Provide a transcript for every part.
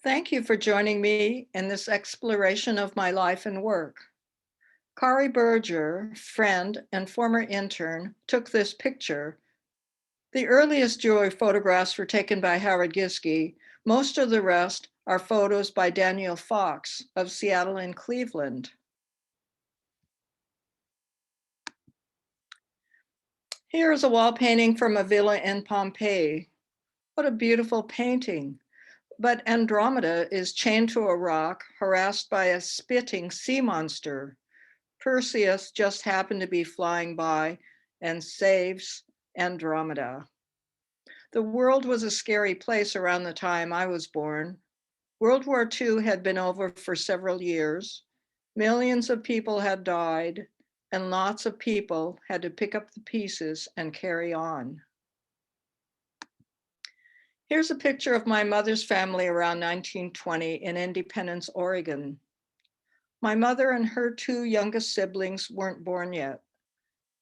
Thank you for joining me in this exploration of my life and work. Kari Berger, friend and former intern, took this picture. The earliest jewelry photographs were taken by Howard Giske. Most of the rest are photos by Daniel Fox of Seattle and Cleveland. Here is a wall painting from a villa in Pompeii. What a beautiful painting. But Andromeda is chained to a rock, harassed by a spitting sea monster. Perseus just happened to be flying by and saves Andromeda. The world was a scary place around the time I was born. World War II had been over for several years. Millions of people had died, and lots of people had to pick up the pieces and carry on. Here's a picture of my mother's family around 1920 in Independence, Oregon. My mother and her two youngest siblings weren't born yet.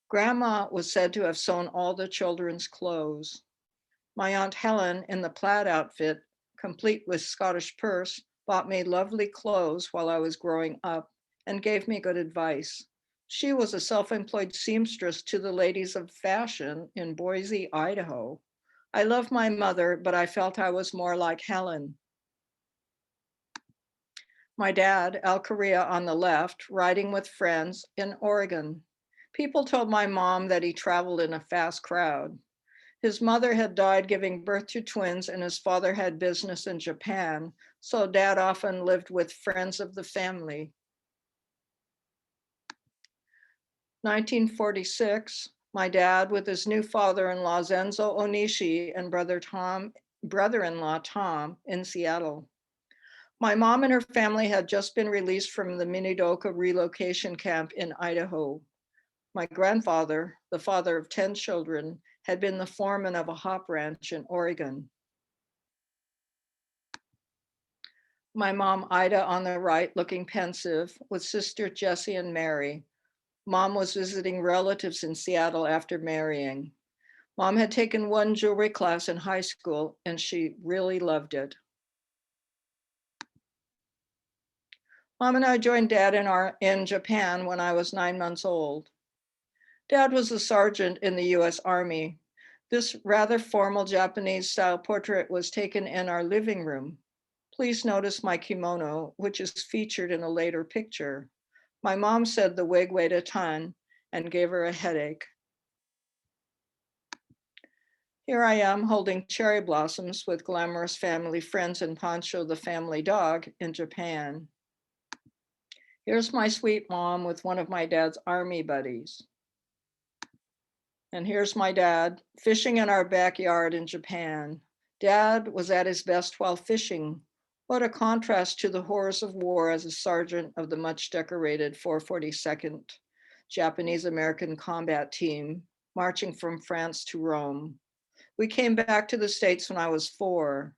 Grandma was said to have sewn all the children's clothes. My Aunt Helen, in the plaid outfit, complete with Scottish purse, bought me lovely clothes while I was growing up and gave me good advice. She was a self-employed seamstress to the ladies of fashion in Boise, Idaho. I love my mother, but I felt I was more like Helen. My dad, Al Kariya on the left, riding with friends in Oregon. People told my mom that he traveled in a fast crowd. His mother had died giving birth to twins and his father had business in Japan, so dad often lived with friends of the family. 1946, my dad with his new father-in-law Zenzo Onishi and brother-in-law Tom in Seattle. My mom and her family had just been released from the Minidoka relocation camp in Idaho. My grandfather, the father of 10 children, had been the foreman of a hop ranch in Oregon. My mom, Ida, on the right, looking pensive, with sister Jessie and Mary. Mom was visiting relatives in Seattle after marrying. Mom had taken one jewelry class in high school and she really loved it. Mom and I joined Dad in Japan when I was 9 months old. Dad was a sergeant in the US Army. This rather formal Japanese style portrait was taken in our living room. Please notice my kimono, which is featured in a later picture. My mom said the wig weighed a ton and gave her a headache. Here I am holding cherry blossoms with glamorous family friends and Pancho the family dog in Japan. Here's my sweet mom with one of my dad's army buddies. And here's my dad fishing in our backyard in Japan. Dad was at his best while fishing. What a contrast to the horrors of war as a sergeant of the much decorated 442nd Japanese American Combat Team, marching from France to Rome. We came back to the States when I was 4.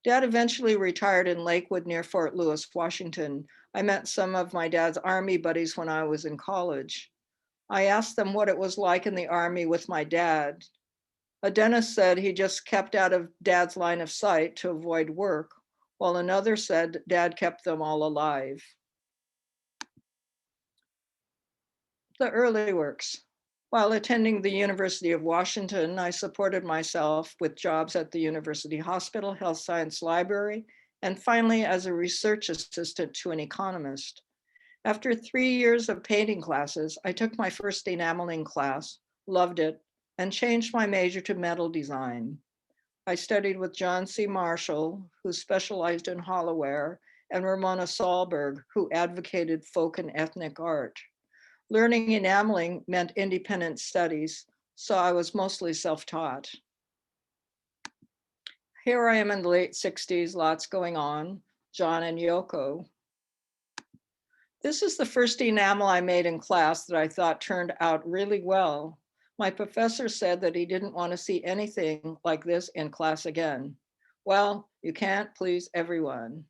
Dad eventually retired in Lakewood near Fort Lewis, Washington. I met some of my dad's army buddies when I was in college. I asked them what it was like in the army with my dad. A dentist said he just kept out of dad's line of sight to avoid work, while another said dad kept them all alive. The early works. While attending the University of Washington, I supported myself with jobs at the University Hospital Health Science Library, and finally as a research assistant to an economist. After 3 years of painting classes, I took my first enameling class, loved it, and changed my major to metal design. I studied with John C. Marshall, who specialized in hollowware, and Ramona Sahlberg, who advocated folk and ethnic art. Learning enameling meant independent studies, so I was mostly self-taught. Here I am in the late 60s, lots going on, John and Yoko. This is the first enamel I made in class that I thought turned out really well. My professor said that he didn't want to see anything like this in class again. Well, you can't please everyone.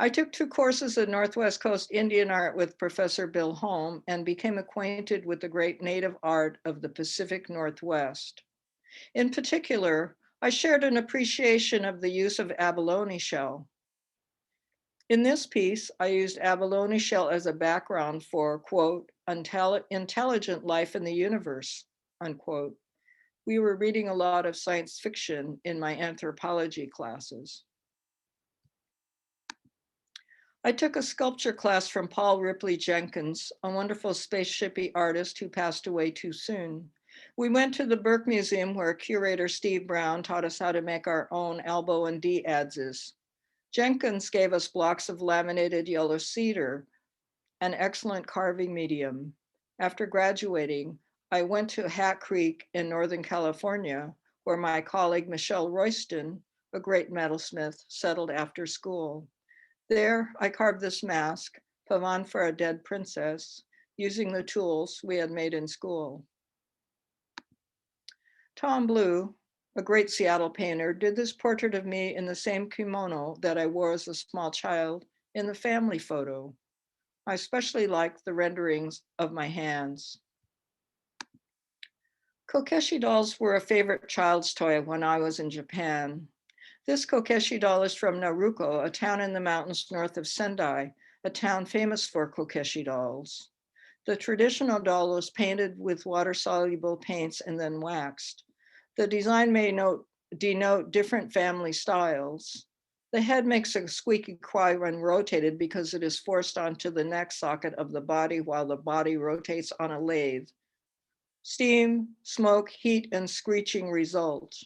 I took 2 courses in Northwest Coast Indian art with Professor Bill Holm and became acquainted with the great native art of the Pacific Northwest. In particular, I shared an appreciation of the use of abalone shell. In this piece, I used abalone shell as a background for, quote, intelligent life in the universe, unquote. We were reading a lot of science fiction in my anthropology classes. I took a sculpture class from Paul Ripley Jenkins, a wonderful spaceshipy artist who passed away too soon. We went to the Burke Museum where curator Steve Brown taught us how to make our own elbow and D adzes. Jenkins gave us blocks of laminated yellow cedar, an excellent carving medium. After graduating, I went to Hat Creek in Northern California, where my colleague Michelle Royston, a great metalsmith, settled after school. There, I carved this mask, Pavan for a dead princess, using the tools we had made in school. Tom Blue, a great Seattle painter, did this portrait of me in the same kimono that I wore as a small child in the family photo. I especially liked the renderings of my hands. Kokeshi dolls were a favorite child's toy when I was in Japan. This Kokeshi doll is from Naruko, a town in the mountains north of Sendai, a town famous for Kokeshi dolls. The traditional doll was painted with water-soluble paints and then waxed. The design may denote different family styles. The head makes a squeaky cry when rotated because it is forced onto the neck socket of the body while the body rotates on a lathe. Steam, smoke, heat, and screeching result.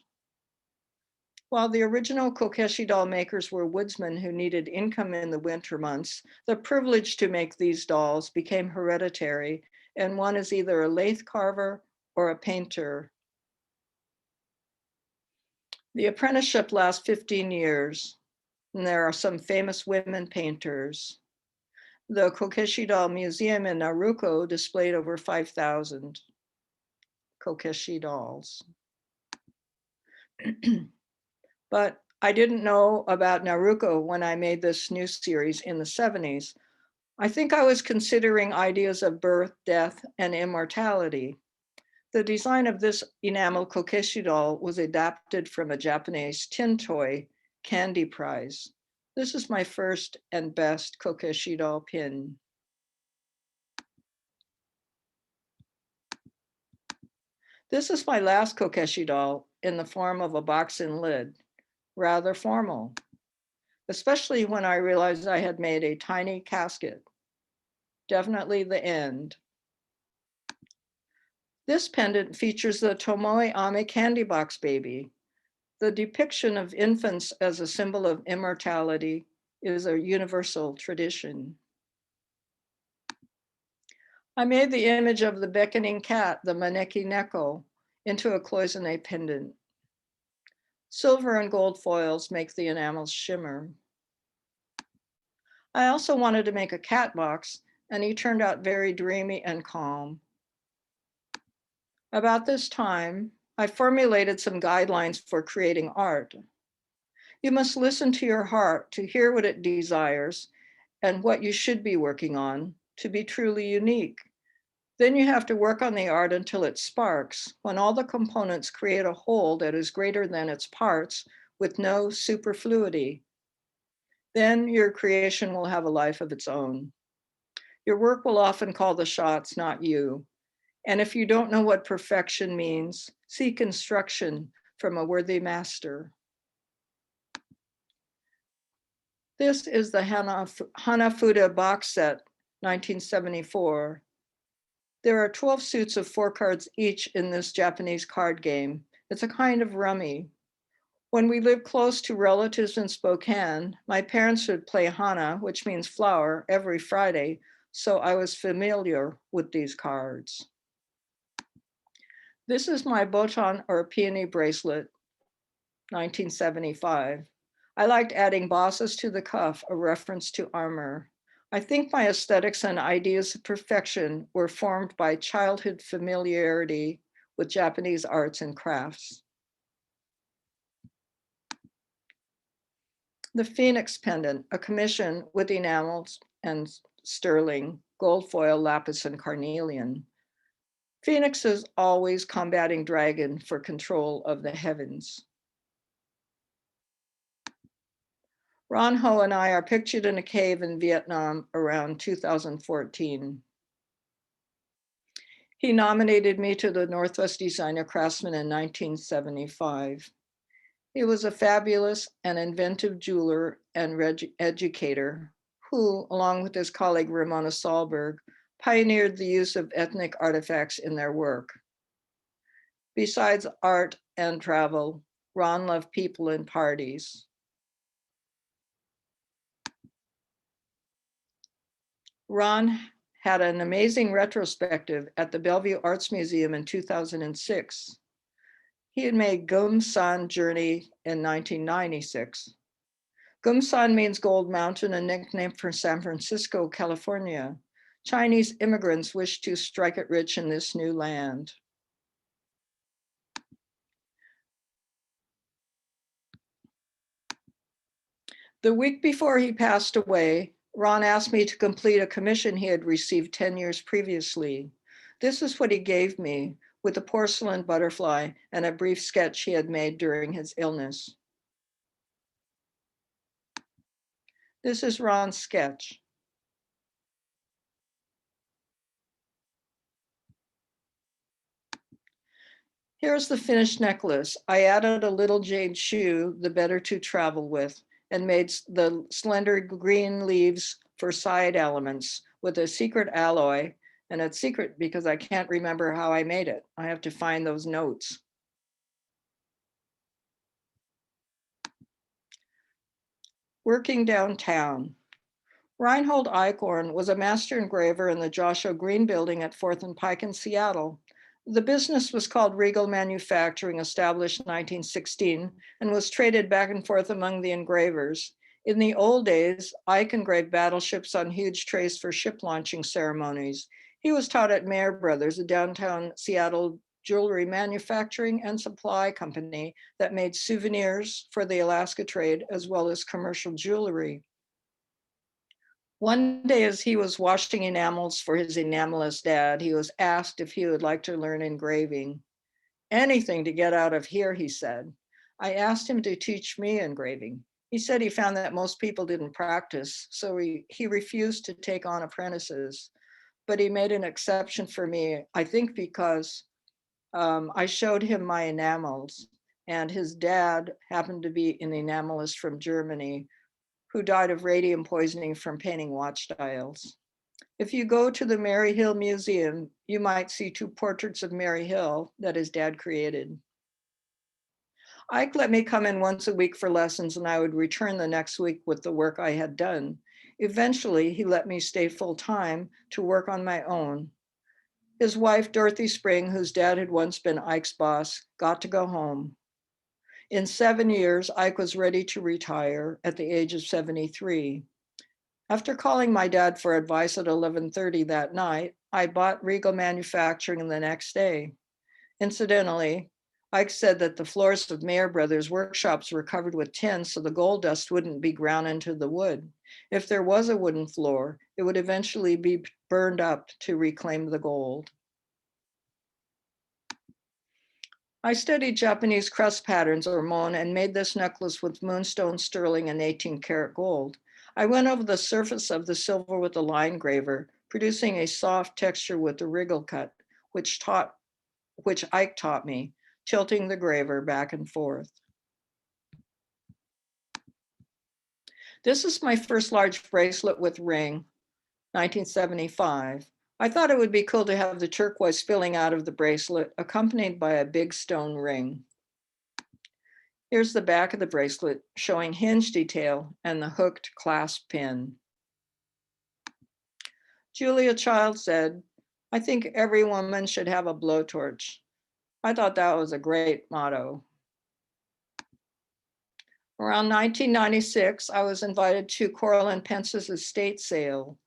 While the original Kokeshi doll makers were woodsmen who needed income in the winter months, the privilege to make these dolls became hereditary, and one is either a lathe carver or a painter. The apprenticeship lasts 15 years, and there are some famous women painters. The Kokeshi Doll Museum in Naruko displayed over 5,000 Kokeshi dolls. But I didn't know about Naruko when I made this new series in the 70s. I think I was considering ideas of birth, death, and immortality. The design of this enamel Kokeshi doll was adapted from a Japanese tin toy, Candy Prize. This is my first and best Kokeshi doll pin. This is my last Kokeshi doll in the form of a box and lid, rather formal, especially when I realized I had made a tiny casket. Definitely the end. This pendant features the Tomoe Ame candy box baby. The depiction of infants as a symbol of immortality is a universal tradition. I made the image of the beckoning cat, the Maneki Neko, into a cloisonne pendant. Silver and gold foils make the enamels shimmer. I also wanted to make a cat box, and he turned out very dreamy and calm. About this time, I formulated some guidelines for creating art. You must listen to your heart to hear what it desires and what you should be working on to be truly unique. Then you have to work on the art until it sparks, when all the components create a whole that is greater than its parts with no superfluity. Then your creation will have a life of its own. Your work will often call the shots, not you. And if you don't know what perfection means, seek instruction from a worthy master. This is the Hanafuda box set, 1974. There are 12 suits of 4 cards each in this Japanese card game. It's a kind of rummy. When we lived close to relatives in Spokane, my parents would play Hana, which means flower, every Friday, so I was familiar with these cards. This is my botan or peony bracelet, 1975. I liked adding bosses to the cuff, a reference to armor. I think my aesthetics and ideas of perfection were formed by childhood familiarity with Japanese arts and crafts. The Phoenix pendant, a commission with enamels and sterling, gold foil, lapis, and carnelian. Phoenix is always combating dragon for control of the heavens. Ron Ho and I are pictured in a cave in Vietnam around 2014. He nominated me to the Northwest Designer Craftsman in 1975. He was a fabulous and inventive jeweler and educator who, along with his colleague Ramona Sahlberg, pioneered the use of ethnic artifacts in their work. Besides art and travel, Ron loved people and parties. Ron had an amazing retrospective at the Bellevue Arts Museum in 2006. He had made Gumsan journey in 1996. Gumsan means Gold Mountain, a nickname for San Francisco, California. Chinese immigrants wished to strike it rich in this new land. The week before he passed away, Ron asked me to complete a commission he had received 10 years previously. This is what he gave me, with a porcelain butterfly and a brief sketch he had made during his illness. This is Ron's sketch. Here's the finished necklace. I added a little jade shoe, the better to travel with, and made the slender green leaves for side elements with a secret alloy. And it's secret because I can't remember how I made it. I have to find those notes. Working downtown. Reinhold Eichhorn was a master engraver in the Joshua Green building at 4th and Pike in Seattle. The business was called Regal Manufacturing, established in 1916, and was traded back and forth among the engravers. In the old days, Ike engraved battleships on huge trays for ship launching ceremonies. He was taught at Mayer Brothers, a downtown Seattle jewelry manufacturing and supply company that made souvenirs for the Alaska trade, as well as commercial jewelry. One day, as he was washing enamels for his enamelist dad, he was asked if he would like to learn engraving. Anything to get out of here, he said. I asked him to teach me engraving. He said he found that most people didn't practice, so he refused to take on apprentices. But he made an exception for me, I think because I showed him my enamels, and his dad happened to be an enamelist from Germany who died of radium poisoning from painting watch dials. If you go to the Mary Hill Museum, you might see two portraits of Mary Hill that his dad created. Ike let me come in once a week for lessons, and I would return the next week with the work I had done. Eventually, he let me stay full time to work on my own. His wife, Dorothy Spring, whose dad had once been Ike's boss, got to go home. In 7 years, Ike was ready to retire at the age of 73. After calling my dad for advice at 11:30 that night, I bought Regal Manufacturing the next day. Incidentally, Ike said that the floors of Mayer Brothers workshops were covered with tin so the gold dust wouldn't be ground into the wood. If there was a wooden floor, it would eventually be burned up to reclaim the gold. I studied Japanese crest patterns, or mon, and made this necklace with moonstone sterling and 18-karat gold. I went over the surface of the silver with a line graver, producing a soft texture with the wriggle cut, which Ike taught me, tilting the graver back and forth. This is my first large bracelet with ring, 1975. I thought it would be cool to have the turquoise spilling out of the bracelet, accompanied by a big stone ring. Here's the back of the bracelet showing hinge detail and the hooked clasp pin. Julia Child said, I think every woman should have a blowtorch. I thought that was a great motto. Around 1996, I was invited to Coral and Pence's estate sale.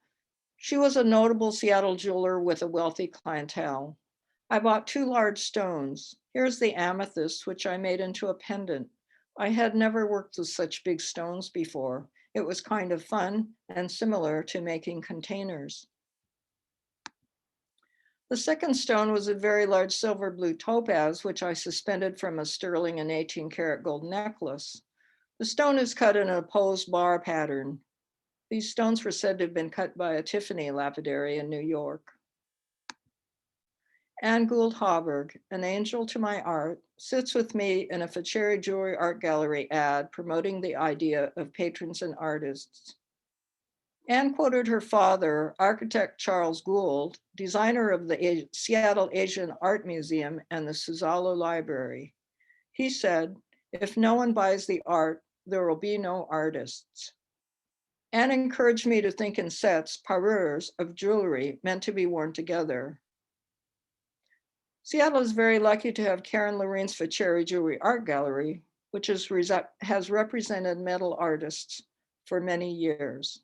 She was a notable Seattle jeweler with a wealthy clientele. I bought 2 large stones. Here's the amethyst, which I made into a pendant. I had never worked with such big stones before. It was kind of fun and similar to making containers. The second stone was a very large silver blue topaz, which I suspended from a sterling and 18-karat gold necklace. The stone is cut in an opposed bar pattern. These stones were said to have been cut by a Tiffany lapidary in New York. Anne Gould Hauberg, an angel to my art, sits with me in a Faceri Jewelry Art Gallery ad promoting the idea of patrons and artists. Anne quoted her father, architect Charles Gould, designer of the Seattle Asian Art Museum and the Suzzallo Library. He said, "If no one buys the art, there will be no artists." Anne encouraged me to think in sets, parures, of jewelry meant to be worn together. Seattle is very lucky to have Karen Lorene's Faceri Jewelry Art Gallery, which has represented metal artists for many years.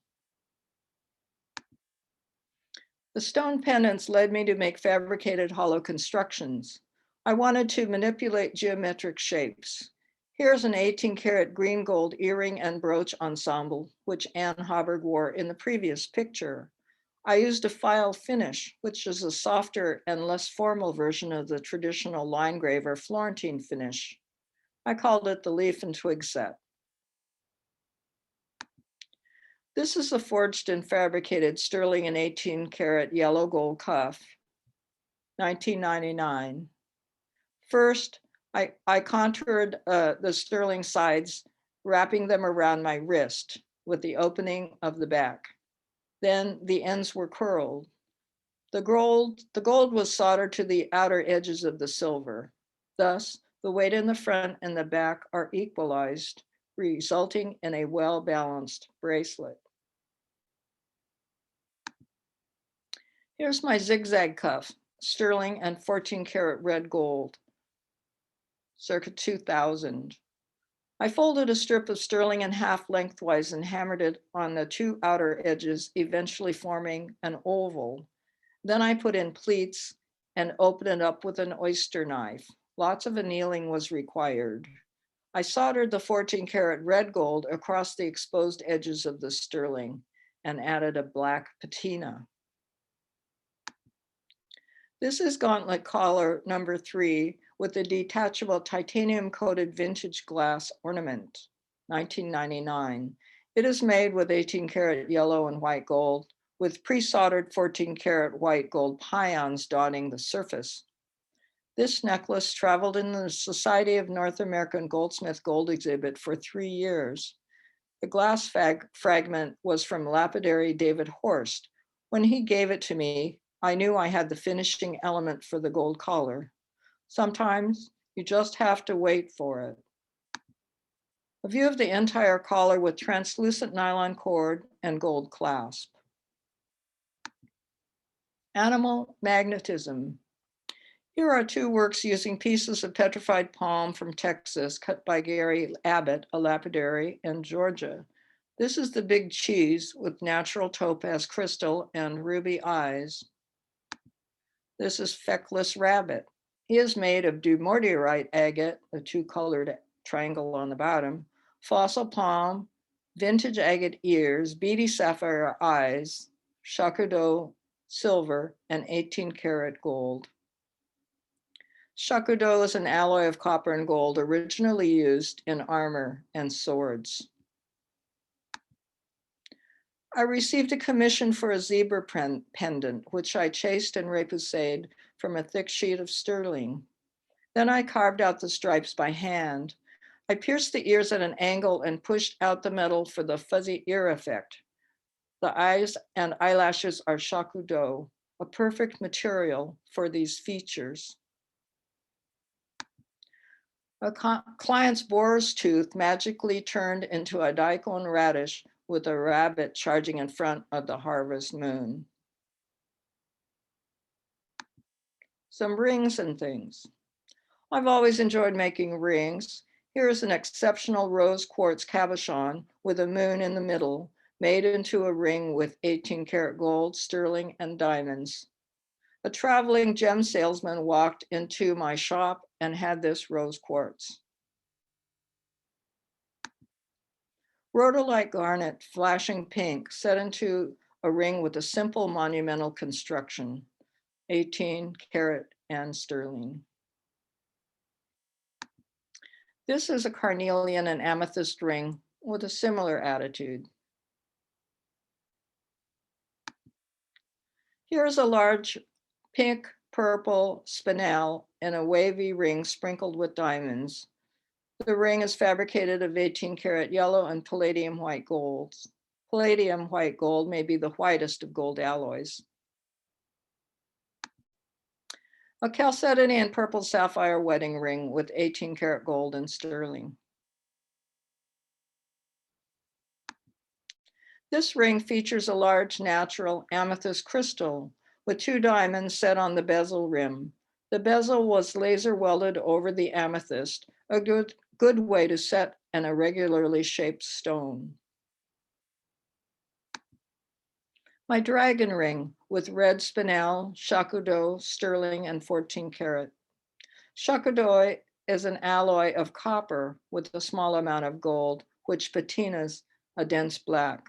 The stone pendants led me to make fabricated hollow constructions. I wanted to manipulate geometric shapes. Here's an 18-karat green gold earring and brooch ensemble, which Anne Hauberg wore in the previous picture. I used a file finish, which is a softer and less formal version of the traditional line grave or Florentine finish. I called it the leaf and twig set. This is a forged and fabricated sterling and 18-karat yellow gold cuff, 1999. First, I contoured the sterling sides, wrapping them around my wrist with the opening of the back. Then the ends were curled. The gold was soldered to the outer edges of the silver. Thus, the weight in the front and the back are equalized, resulting in a well-balanced bracelet. Here's my zigzag cuff, sterling and 14-karat red gold, circa 2000. I folded a strip of sterling in half lengthwise and hammered it on the two outer edges, eventually forming an oval. Then I put in pleats and opened it up with an oyster knife. Lots of annealing was required. I soldered the 14-karat red gold across the exposed edges of the sterling and added a black patina. This is gauntlet collar number 3 with a detachable titanium-coated vintage glass ornament, 1999. It is made with 18-karat yellow and white gold, with pre-soldered 14-karat white gold pions dotting the surface. This necklace traveled in the Society of North American Goldsmith Gold exhibit for 3 years. The glass fragment was from lapidary David Horst. When he gave it to me, I knew I had the finishing element for the gold collar. Sometimes you just have to wait for it. A view of the entire collar with translucent nylon cord and gold clasp. Animal magnetism. Here are 2 works using pieces of petrified palm from Texas cut by Gary Abbott, a lapidary in Georgia. This is the big cheese with natural topaz crystal and ruby eyes. This is feckless rabbit. He is made of dumortierite agate, a 2-colored triangle on the bottom, fossil palm, vintage agate ears, beady sapphire eyes, shakudo silver, and 18-karat gold. Shakudo is an alloy of copper and gold originally used in armor and swords. I received a commission for a zebra pendant, which I chased and repoussed from a thick sheet of sterling. Then I carved out the stripes by hand. I pierced the ears at an angle and pushed out the metal for the fuzzy ear effect. The eyes and eyelashes are shakudo, a perfect material for these features. A client's boar's tooth magically turned into a daikon radish with a rabbit charging in front of the harvest moon. Some rings and things. I've always enjoyed making rings. Here is an exceptional rose quartz cabochon with a moon in the middle, made into a ring with 18-karat gold, sterling, and diamonds. A traveling gem salesman walked into my shop and had this rose quartz. Rhodolite garnet, flashing pink, set into a ring with a simple monumental construction, 18-karat and sterling. This is a carnelian and amethyst ring with a similar attitude. Here's a large pink purple spinel in a wavy ring sprinkled with diamonds. The ring is fabricated of 18 karat yellow and palladium white golds. Palladium white gold may be the whitest of gold alloys. A chalcedony and purple sapphire wedding ring with 18 karat gold and sterling. This ring features a large natural amethyst crystal with 2 diamonds set on the bezel rim. The bezel was laser welded over the amethyst, a good way to set an irregularly shaped stone. My dragon ring with red spinel, shakudo, sterling, and 14 karat. Shakudo is an alloy of copper with a small amount of gold, which patinas a dense black.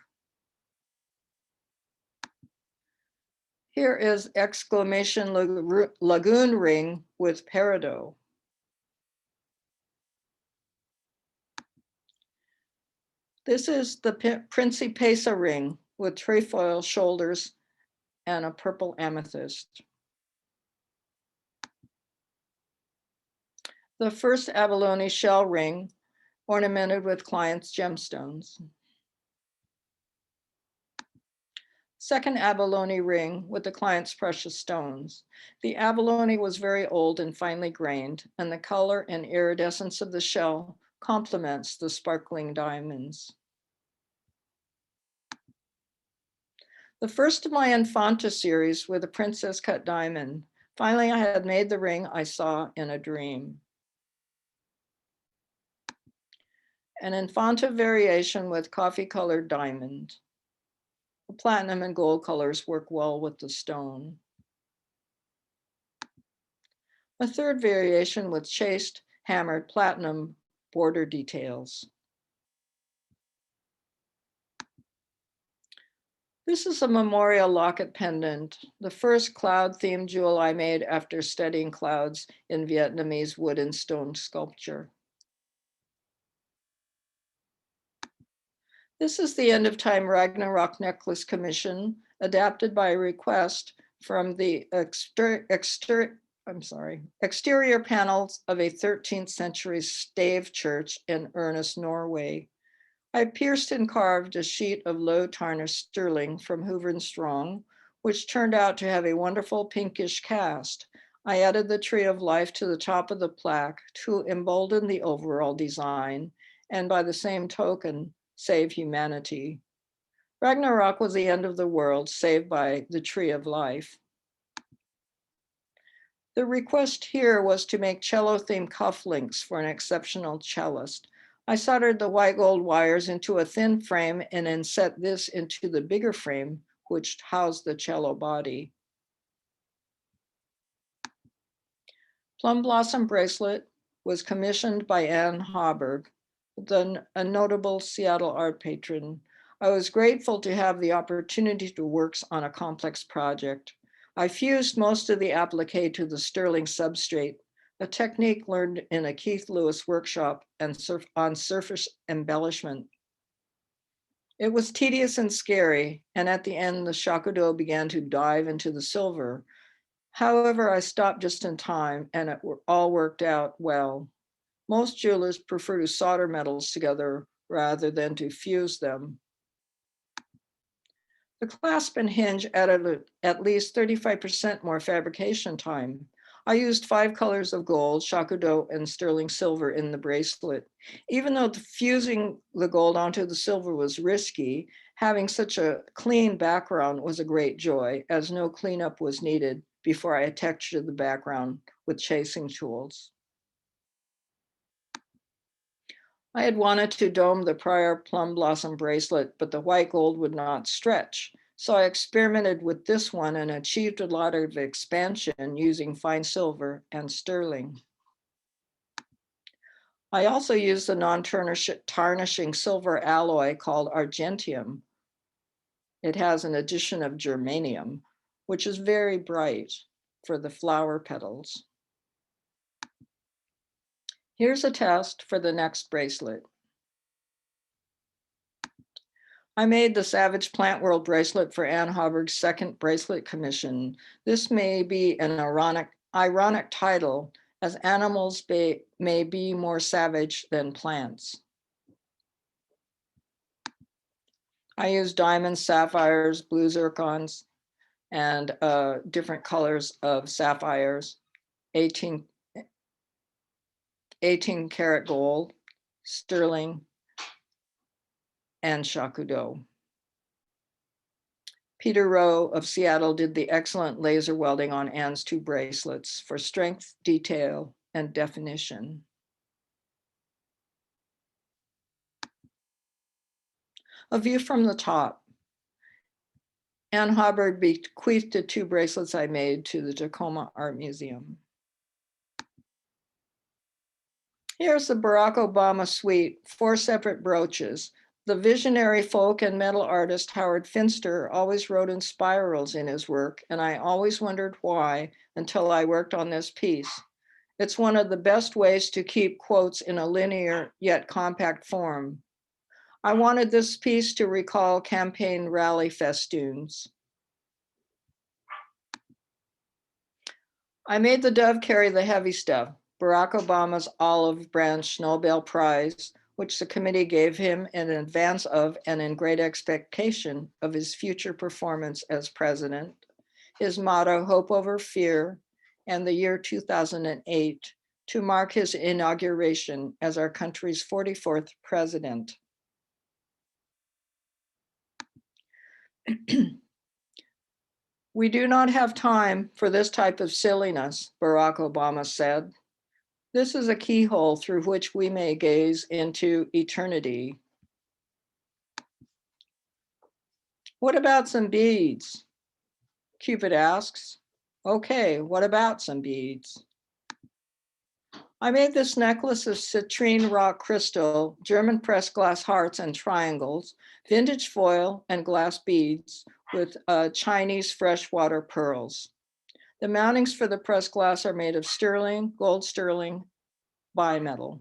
Here is exclamation lagoon ring with peridot. This is the Principessa ring with trefoil shoulders and a purple amethyst. The first abalone shell ring ornamented with client's gemstones. Second abalone ring with the client's precious stones. The abalone was very old and finely grained, and the color and iridescence of the shell complements the sparkling diamonds. The first of my Infanta series with a princess cut diamond. Finally, I had made the ring I saw in a dream. An Infanta variation with coffee colored diamond. The platinum and gold colors work well with the stone. A third variation with chased hammered platinum border details. This is a memorial locket pendant, the first cloud-themed jewel I made after studying clouds in Vietnamese wood and stone sculpture. This is the End of Time Ragnarok necklace commission, adapted by request from the exterior panels of a 13th century stave church in Ernest, Norway. I pierced and carved a sheet of low tarnished sterling from Hoover and Strong, which turned out to have a wonderful pinkish cast. I added the tree of life to the top of the plaque to embolden the overall design, and by the same token, save humanity. Ragnarok was the end of the world, saved by the tree of life. The request here was to make cello-themed cufflinks for an exceptional cellist. I soldered the white gold wires into a thin frame and then set this into the bigger frame, which housed the cello body. Plum Blossom Bracelet was commissioned by Anne Hauberg, a notable Seattle art patron. I was grateful to have the opportunity to work on a complex project. I fused most of the applique to the sterling substrate, a technique learned in a Keith Lewis workshop and on surface embellishment. It was tedious and scary, and at the end, the shakudo began to dive into the silver. However, I stopped just in time, and it all worked out well. Most jewelers prefer to solder metals together rather than to fuse them. The clasp and hinge added at least 35% more fabrication time. I used 5 colors of gold, shakudo, and sterling silver in the bracelet. Even though fusing the gold onto the silver was risky, having such a clean background was a great joy, as no cleanup was needed before I textured the background with chasing tools. I had wanted to dome the prior plum blossom bracelet, but the white gold would not stretch. So I experimented with this one and achieved a lot of expansion using fine silver and sterling. I also used a non-tarnishing silver alloy called argentium. It has an addition of germanium, which is very bright for the flower petals. Here's a test for the next bracelet. I made the Savage Plant World bracelet for Ann Hauberg's second bracelet commission. This may be an ironic title, as animals may be more savage than plants. I use diamonds, sapphires, blue zircons, and different colors of sapphires, 18 karat gold, sterling, and shakudo. Peter Rowe of Seattle did the excellent laser welding on Ann's two bracelets for strength, detail, and definition. A view from the top. Ann Hauberg bequeathed the two bracelets I made to the Tacoma Art Museum. Here's the Barack Obama suite, 4 separate brooches. The visionary folk and metal artist Howard Finster always wrote in spirals in his work, and I always wondered why until I worked on this piece. It's one of the best ways to keep quotes in a linear yet compact form. I wanted this piece to recall campaign rally festoons. I made the dove carry the heavy stuff, Barack Obama's Olive Branch Nobel Prize, which the committee gave him in advance of and in great expectation of his future performance as president, his motto, Hope Over Fear, and the year 2008 to mark his inauguration as our country's 44th president. We do not have time for this type of silliness, Barack Obama said. This is a keyhole through which we may gaze into eternity. What about some beads? Cupid asks. Okay, what about some beads? I made this necklace of citrine rock crystal, German pressed glass hearts and triangles, vintage foil and glass beads with Chinese freshwater pearls. The mountings for the pressed glass are made of sterling, gold sterling, bimetal.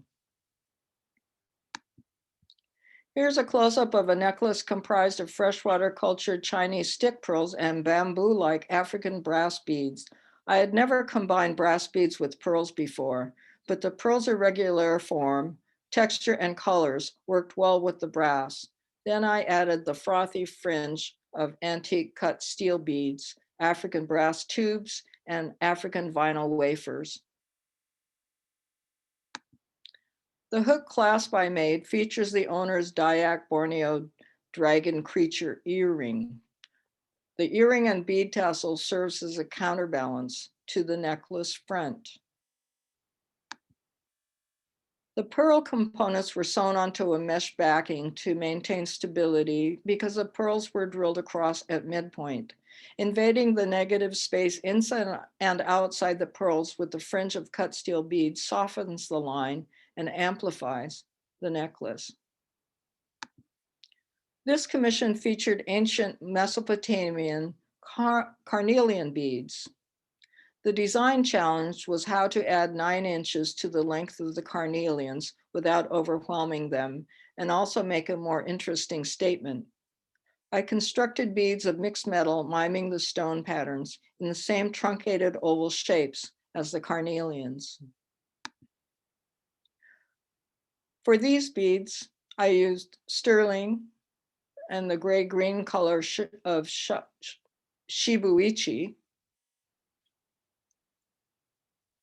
Here's a close-up of a necklace comprised of freshwater cultured Chinese stick pearls and bamboo-like African brass beads. I had never combined brass beads with pearls before, but the pearls' irregular form, texture, and colors worked well with the brass. Then I added the frothy fringe of antique cut steel beads, African brass tubes, and African vinyl wafers. The hook clasp I made features the owner's Dayak Borneo dragon creature earring. The earring and bead tassel serves as a counterbalance to the necklace front. The pearl components were sewn onto a mesh backing to maintain stability because the pearls were drilled across at midpoint. Invading the negative space inside and outside the pearls with the fringe of cut steel beads softens the line and amplifies the necklace. This commission featured ancient Mesopotamian carnelian beads. The design challenge was how to add 9 inches to the length of the carnelians without overwhelming them, and also make a more interesting statement. I constructed beads of mixed metal miming the stone patterns in the same truncated oval shapes as the carnelians. For these beads, I used sterling and the gray-green color of shibuichi,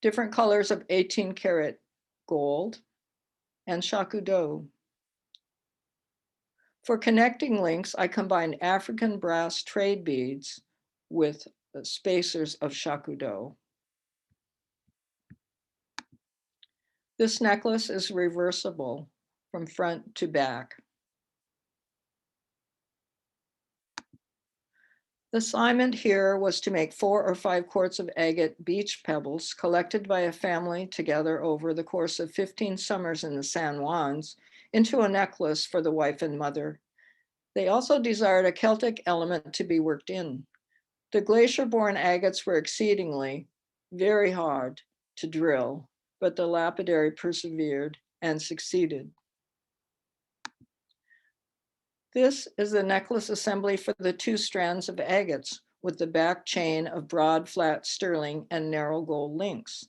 different colors of 18 karat gold, and shakudo. For connecting links, I combined African brass trade beads with spacers of shakudo. This necklace is reversible from front to back. The assignment here was to make 4 or 5 quarts of agate beach pebbles collected by a family together over the course of 15 summers in the San Juans into a necklace for the wife and mother. They also desired a Celtic element to be worked in. The glacier-borne agates were exceedingly very hard to drill. but the lapidary persevered and succeeded. This is the necklace assembly for the 2 strands of agates with the back chain of broad, flat sterling and narrow gold links.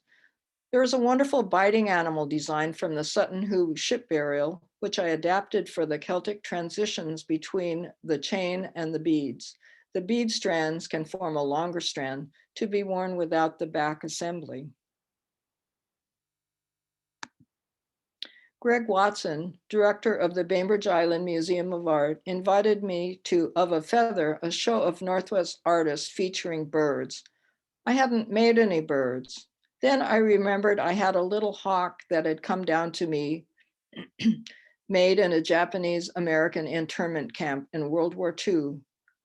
There is a wonderful biting animal design from the Sutton Hoo ship burial, which I adapted for the Celtic transitions between the chain and the beads. The bead strands can form a longer strand to be worn without the back assembly. Greg Watson, director of the Bainbridge Island Museum of Art, invited me to Of a Feather, a show of Northwest artists featuring birds. I hadn't made any birds. Then I remembered I had a little hawk that had come down to me, made in a Japanese American internment camp in World War II.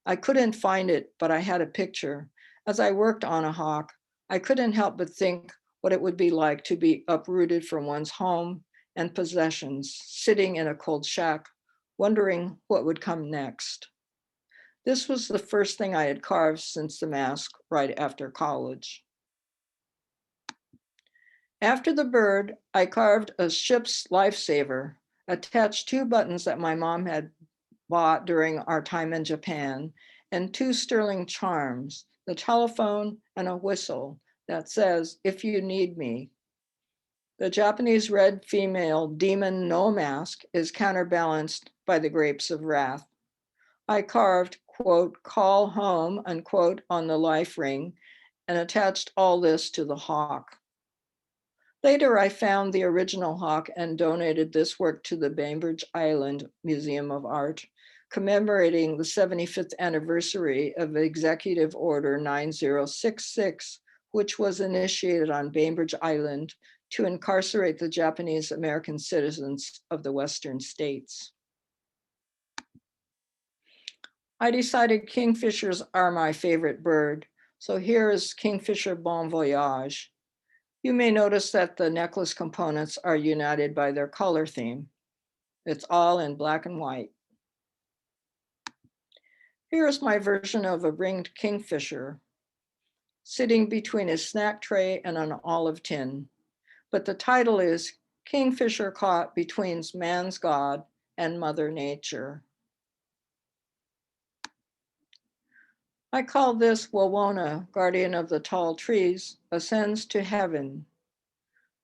I couldn't find it, but I had a picture. As I worked on a hawk, I couldn't help but think what it would be like to be uprooted from one's home and possessions, sitting in a cold shack, wondering what would come next. This was the first thing I had carved since the mask right after college. After the bird, I carved a ship's lifesaver, attached 2 buttons that my mom had bought during our time in Japan, and 2 sterling charms, the telephone and a whistle that says, "If you need me." The Japanese red female demon no mask is counterbalanced by the grapes of wrath. I carved, quote, "call home," unquote, on the life ring and attached all this to the hawk. Later, I found the original hawk and donated this work to the Bainbridge Island Museum of Art, commemorating the 75th anniversary of Executive Order 9066, which was initiated on Bainbridge Island to incarcerate the Japanese American citizens of the Western states. I decided kingfishers are my favorite bird, so here is Kingfisher Bon Voyage. You may notice that the necklace components are united by their color theme. It's all in black and white. Here is my version of a ringed kingfisher, sitting between a snack tray and an olive tin. But the title is Kingfisher Caught Between Man's God and Mother Nature. I call this Wawona, guardian of the tall trees, ascends to heaven.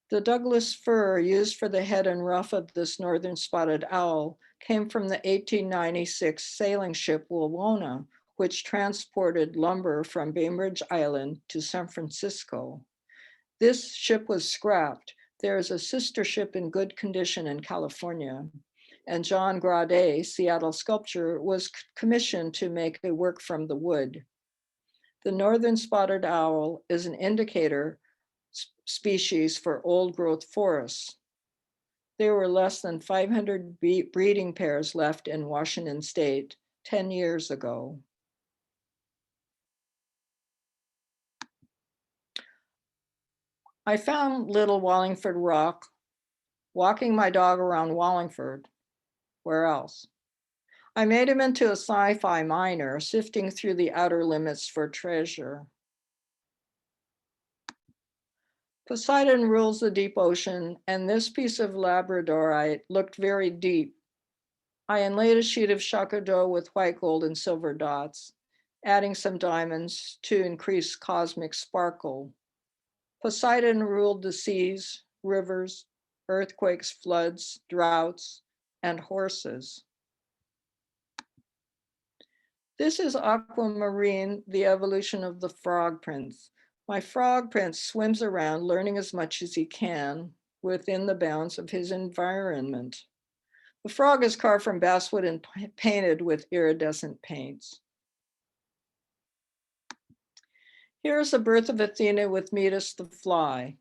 The Douglas fir used for the head and ruff of this northern spotted owl came from the 1896 sailing ship Wawona, which transported lumber from Bainbridge Island to San Francisco. This ship was scrapped. There is a sister ship in good condition in California. And John Grade, Seattle sculptor, was commissioned to make a work from the wood. The northern spotted owl is an indicator species for old growth forests. There were less than 500 breeding pairs left in Washington state 10 years ago. I found little Wallingford Rock walking my dog around Wallingford. Where else? I made him into a sci-fi miner, sifting through the outer limits for treasure. Poseidon rules the deep ocean, and this piece of labradorite looked very deep. I inlaid a sheet of chacodo with white gold and silver dots, adding some diamonds to increase cosmic sparkle. Poseidon ruled the seas, rivers, earthquakes, floods, droughts, and horses. This is Aquamarine, the evolution of the frog prince. My frog prince swims around learning as much as he can within the bounds of his environment. The frog is carved from basswood and painted with iridescent paints. Here's the birth of Athena with Metis the fly.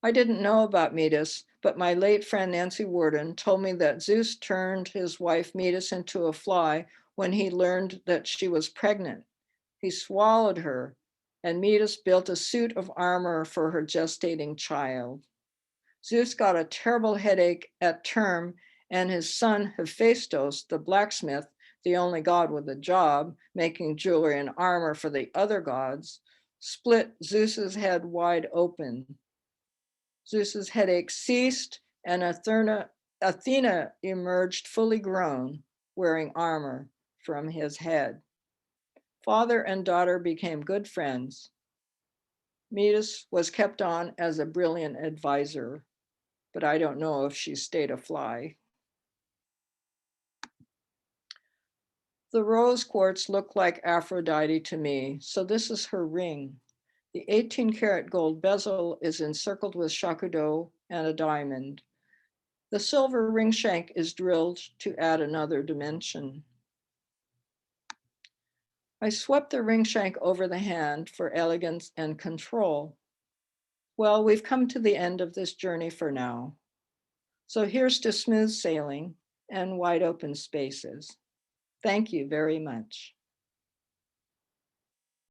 I didn't know about Metis, but my late friend Nancy Worden told me that Zeus turned his wife Metis into a fly when he learned that she was pregnant. He swallowed her, and Metis built a suit of armor for her gestating child. Zeus got a terrible headache at term, and his son Hephaestus, the blacksmith, the only god with a job, making jewelry and armor for the other gods, split Zeus's head wide open. Zeus's headache ceased, and Athena emerged fully grown, wearing armor from his head. Father and daughter became good friends. Metis was kept on as a brilliant advisor, but I don't know if she stayed a fly. The rose quartz looked like Aphrodite to me, so this is her ring. The 18-karat gold bezel is encircled with shakudo and a diamond. The silver ring shank is drilled to add another dimension. I swept the ring shank over the hand for elegance and control. Well, we've come to the end of this journey for now. So here's to smooth sailing and wide open spaces. Thank you very much.